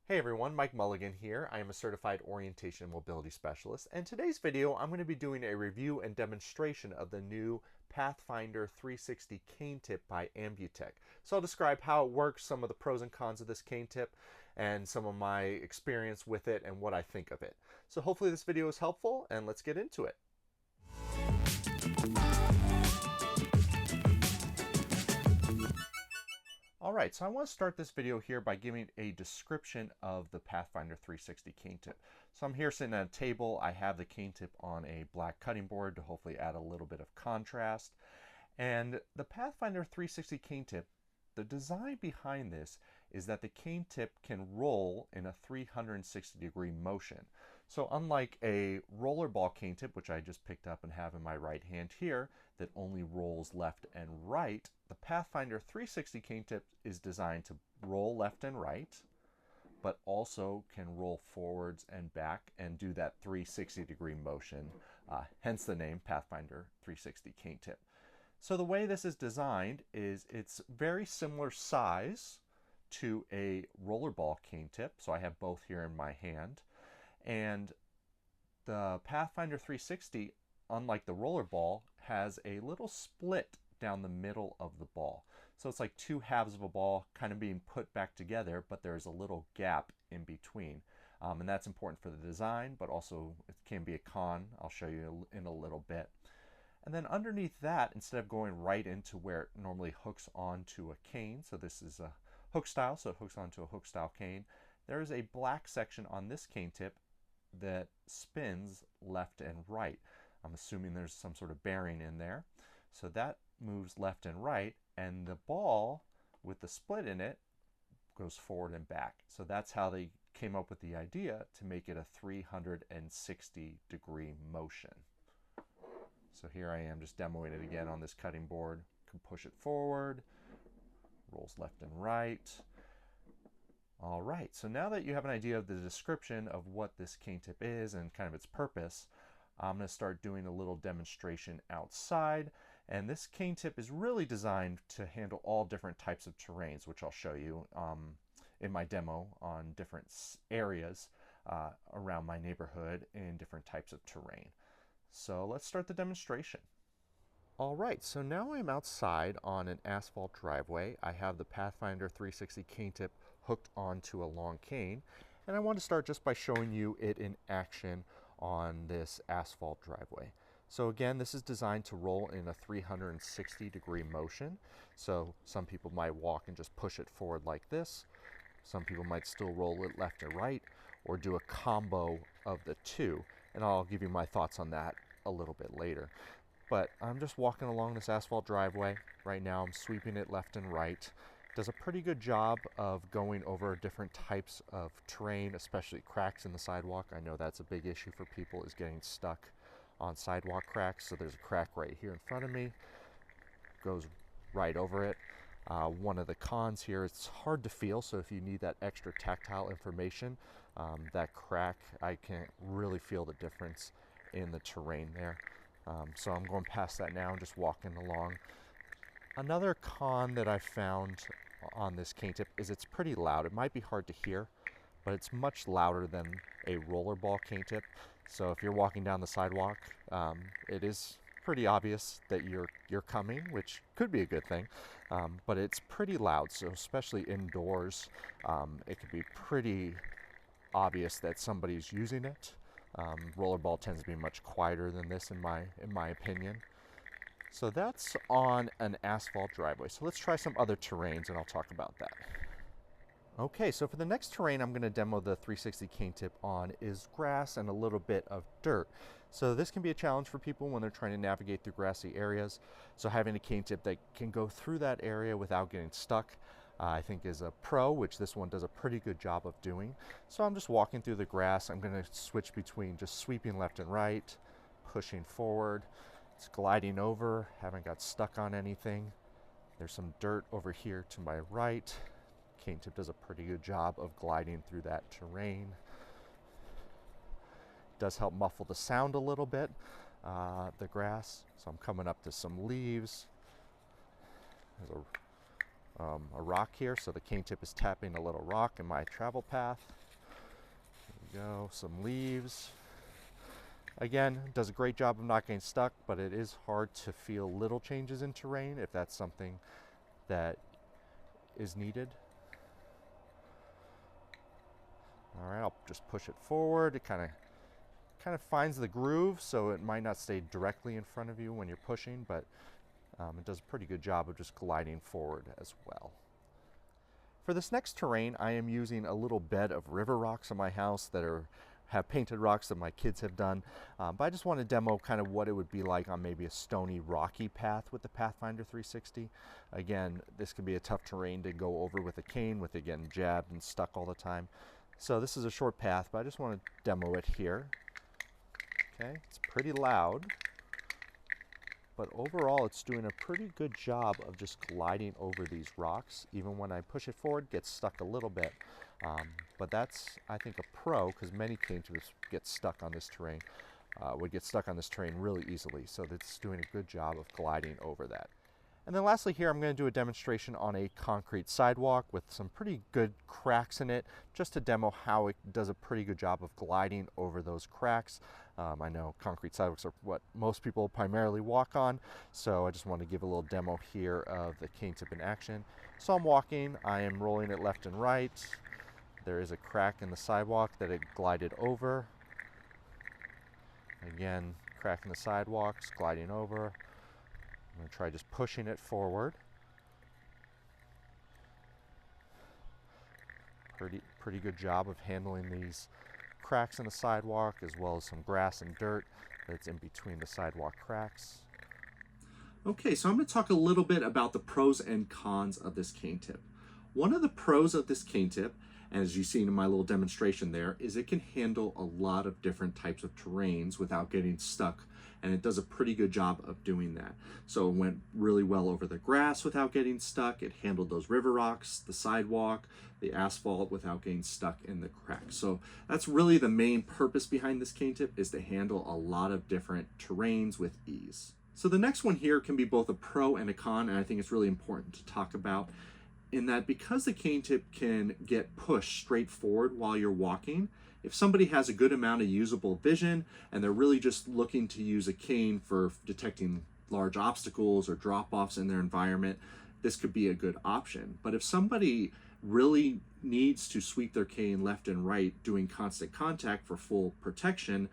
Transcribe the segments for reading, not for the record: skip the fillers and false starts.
Hey everyone, Mike Mulligan here. I am a certified orientation and mobility specialist, and today's video I'm going to be doing a review and demonstration of the new Pathfinder 360 cane tip by Ambutech. So I'll describe how it works, some of the pros and cons of this cane tip, and some of my experience with it and what I think of it. So hopefully this video is helpful, and let's get into it. Alright, so I want to start this video here by giving a description of the Pathfinder 360 cane tip. So I'm here sitting at a table. I have the cane tip on a black cutting board to hopefully add a little bit of contrast. And the Pathfinder 360 cane tip, the design behind this is that the cane tip can roll in a 360-degree motion. So unlike a rollerball cane tip, which I just picked up and have in my right hand here, that only rolls left and right, the Pathfinder 360 cane tip is designed to roll left and right, but also can roll forwards and back and do that 360-degree motion, hence the name Pathfinder 360 cane tip. So the way this is designed is it's very similar size to a rollerball cane tip. So I have both here in my hand. And the Pathfinder 360, unlike the rollerball, has a little split down the middle of the ball. So it's like two halves of a ball kind of being put back together, but there's a little gap in between. And that's important for the design, but also it can be a con. I'll show you in a little bit. And then underneath that, instead of going right into where it normally hooks onto a cane, so this is a hook style, so it hooks onto a hook style cane, there is a black section on this cane tip that spins left and right. I'm assuming there's some sort of bearing in there. So that moves left and right, and the ball with the split in it goes forward and back. So that's how they came up with the idea to make it a 360-degree motion. So here I am just demoing it again on this cutting board. Can push it forward, rolls left and right. All right, so now that you have an idea of the description of what this cane tip is and kind of its purpose, I'm going to start doing a little demonstration outside. And this cane tip is really designed to handle all different types of terrains, which I'll show you in my demo on different areas around my neighborhood in different types of terrain. So let's start the demonstration. All right, so now I'm outside on an asphalt driveway. I have the Pathfinder 360 cane tip hooked onto a long cane, and I want to start just by showing you it in action on this asphalt driveway. So again, this is designed to roll in a 360-degree motion. So some people might walk and just push it forward like this. Some people might still roll it left and right, or do a combo of the two. And I'll give you my thoughts on that a little bit later. But I'm just walking along this asphalt driveway. Right now I'm sweeping it left and right. Does a pretty good job of going over different types of terrain, especially cracks in the sidewalk. I know that's a big issue for people, is getting stuck on sidewalk cracks. So there's a crack right here in front of me. Goes right over it. One of the cons here, it's hard to feel, so if you need that extra tactile information, that crack, I can't really feel the difference in the terrain there. So I'm going past that now and just walking along. Another con that I found on this cane tip is it's pretty loud. It might be hard to hear, but it's much louder than a rollerball cane tip. So if you're walking down the sidewalk, it is pretty obvious that you're coming, which could be a good thing, but it's pretty loud. So especially indoors, it could be pretty obvious that somebody's using it. Rollerball tends to be much quieter than this in my opinion. So that's on an asphalt driveway. So let's try some other terrains and I'll talk about that. Okay, so for the next terrain I'm going to demo the 360 cane tip on is grass and a little bit of dirt. So this can be a challenge for people when they're trying to navigate through grassy areas. So having a cane tip that can go through that area without getting stuck, I think is a pro, which this one does a pretty good job of doing. So I'm just walking through the grass. I'm going to switch between just sweeping left and right, pushing forward. It's gliding over, haven't got stuck on anything. There's some dirt over here to my right. Cane tip does a pretty good job of gliding through that terrain. Does help muffle the sound a little bit, the grass. So I'm coming up to some leaves. There's a rock here, so the cane tip is tapping a little rock in my travel path. There we go, some leaves. Again, does a great job of not getting stuck, but it is hard to feel little changes in terrain if that's something that is needed. All right, I'll just push it forward. It kind of finds the groove, so it might not stay directly in front of you when you're pushing, but it does a pretty good job of just gliding forward as well. For this next terrain, I am using a little bed of river rocks in my house that have painted rocks that my kids have done, but I just want to demo kind of what it would be like on maybe a stony, rocky path with the Pathfinder 360. Again, this could be a tough terrain to go over with a cane, with again jabbed and stuck all the time. So this is a short path, but I just want to demo it here. Okay, it's pretty loud, but overall it's doing a pretty good job of just gliding over these rocks. Even when I push it forward, it gets stuck a little bit. But that's, I think, a pro, because many cane tips get stuck on this terrain, would get stuck on this terrain really easily. So it's doing a good job of gliding over that. And then lastly here, I'm going to do a demonstration on a concrete sidewalk with some pretty good cracks in it, just to demo how it does a pretty good job of gliding over those cracks. I know concrete sidewalks are what most people primarily walk on, so I just want to give a little demo here of the cane tip in action. So I'm walking, I am rolling it left and right. There is a crack in the sidewalk that it glided over. Again, crack in the sidewalks, gliding over. I'm going to try just pushing it forward. Pretty good job of handling these cracks in the sidewalk, as well as some grass and dirt that's in between the sidewalk cracks. Okay, so I'm going to talk a little bit about the pros and cons of this cane tip. One of the pros of this cane tip, as you've seen in my little demonstration there, is it can handle a lot of different types of terrains without getting stuck, and it does a pretty good job of doing that. So it went really well over the grass without getting stuck. It handled those river rocks, the sidewalk, the asphalt without getting stuck in the cracks. So that's really the main purpose behind this cane tip, is to handle a lot of different terrains with ease. So the next one here can be both a pro and a con, and I think it's really important to talk about, in that because the cane tip can get pushed straight forward while you're walking, if somebody has a good amount of usable vision and they're really just looking to use a cane for detecting large obstacles or drop-offs in their environment, this could be a good option. But if somebody really needs to sweep their cane left and right doing constant contact for full protection,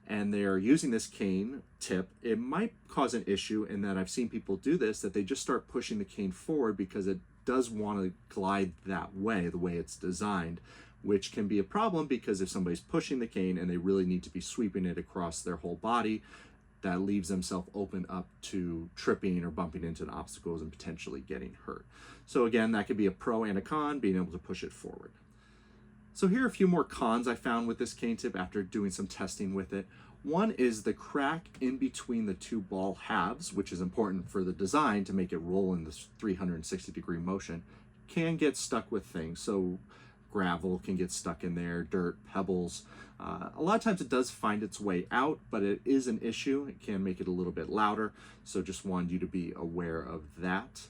and they're using this cane tip, it might cause an issue in that I've seen people do this, that they just start pushing the cane forward because it does want to glide that way, the way it's designed, which can be a problem because if somebody's pushing the cane and they really need to be sweeping it across their whole body, that leaves themselves open up to tripping or bumping into the obstacles and potentially getting hurt. So again, that could be a pro and a con, being able to push it forward. So here are a few more cons I found with this cane tip after doing some testing with it. One is the crack in between the two ball halves, which is important for the design to make it roll in this 360-degree motion, can get stuck with things. So gravel can get stuck in there, dirt, pebbles. A lot of times it does find its way out, but it is an issue. It can make it a little bit louder, so just wanted you to be aware of that.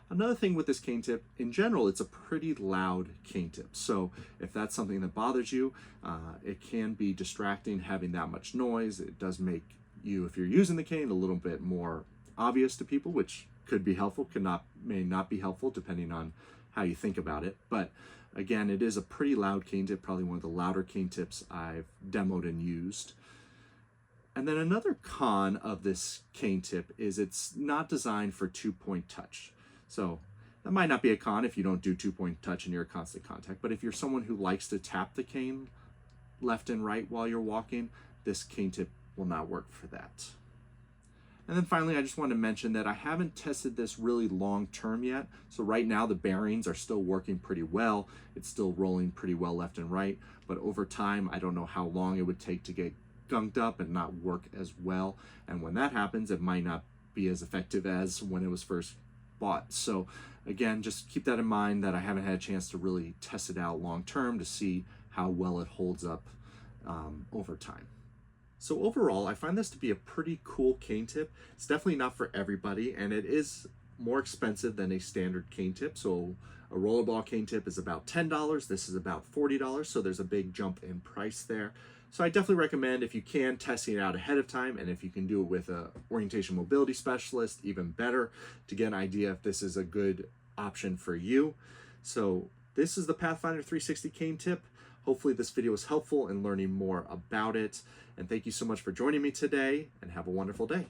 Another thing with this cane tip, in general, it's a pretty loud cane tip. So if that's something that bothers you, it can be distracting having that much noise. It does make you, if you're using the cane, a little bit more obvious to people, which could be helpful, may not be helpful depending on how you think about it. But again, it is a pretty loud cane tip, probably one of the louder cane tips I've demoed and used. And then another con of this cane tip is it's not designed for two-point touch. So that might not be a con if you don't do two-point touch and you're in constant contact, but if you're someone who likes to tap the cane left and right while you're walking, this cane tip will not work for that. And then finally, I just wanted to mention that I haven't tested this really long-term yet. So right now the bearings are still working pretty well. It's still rolling pretty well left and right, but over time, I don't know how long it would take to get gunked up and not work as well. And when that happens, it might not be as effective as when it was first bought. So again, just keep that in mind, that I haven't had a chance to really test it out long term to see how well it holds up over time. So overall, I find this to be a pretty cool cane tip. It's definitely not for everybody, and it is more expensive than a standard cane tip. So a rollerball cane tip is about $10. This is about $40. So there's a big jump in price there. So I definitely recommend, if you can, testing it out ahead of time. And if you can do it with a orientation mobility specialist, even better, to get an idea if this is a good option for you. So this is the Pathfinder 360 cane tip. Hopefully this video was helpful in learning more about it. And thank you so much for joining me today, and have a wonderful day.